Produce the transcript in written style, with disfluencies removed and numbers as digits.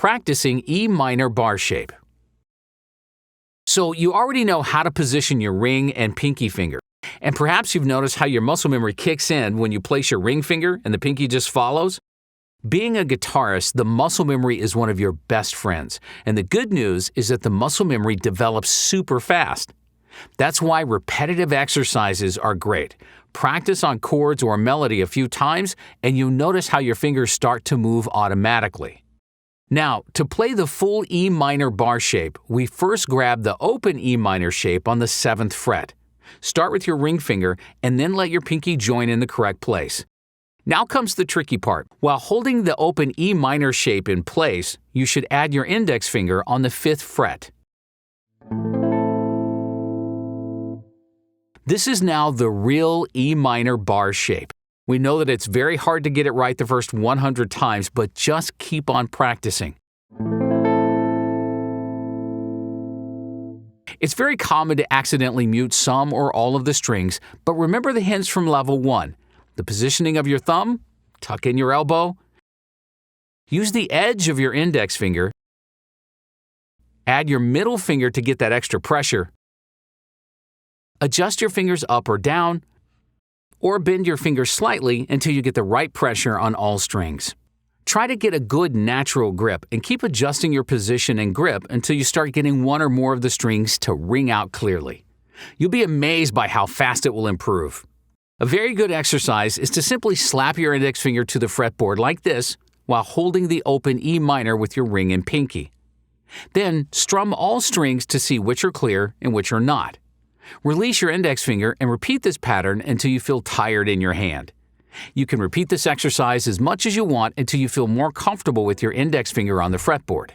practicing E minor bar shape. So you already know how to position your ring and pinky finger. And perhaps you've noticed how your muscle memory kicks in when you place your ring finger and the pinky just follows. Being a guitarist, the muscle memory is one of your best friends. And the good news is that the muscle memory develops super fast. That's why repetitive exercises are great. Practice on chords or melody a few times, and you'll notice how your fingers start to move automatically. Now, to play the full E minor bar shape, we first grab the open E minor shape on the 7th fret. Start with your ring finger and then let your pinky join in the correct place. Now comes the tricky part. While holding the open E minor shape in place, you should add your index finger on the 5th fret. This is now the real E minor bar shape. We know that it's very hard to get it right the first 100 times, but just keep on practicing. It's very common to accidentally mute some or all of the strings, but remember the hints from level 1. The positioning of your thumb, tuck in your elbow, use the edge of your index finger, add your middle finger to get that extra pressure, adjust your fingers up or down, or bend your fingers slightly until you get the right pressure on all strings. Try to get a good natural grip and keep adjusting your position and grip until you start getting one or more of the strings to ring out clearly. You'll be amazed by how fast it will improve. A very good exercise is to simply slap your index finger to the fretboard like this while holding the open E minor with your ring and pinky. Then strum all strings to see which are clear and which are not. Release your index finger and repeat this pattern until you feel tired in your hand. You can repeat this exercise as much as you want until you feel more comfortable with your index finger on the fretboard.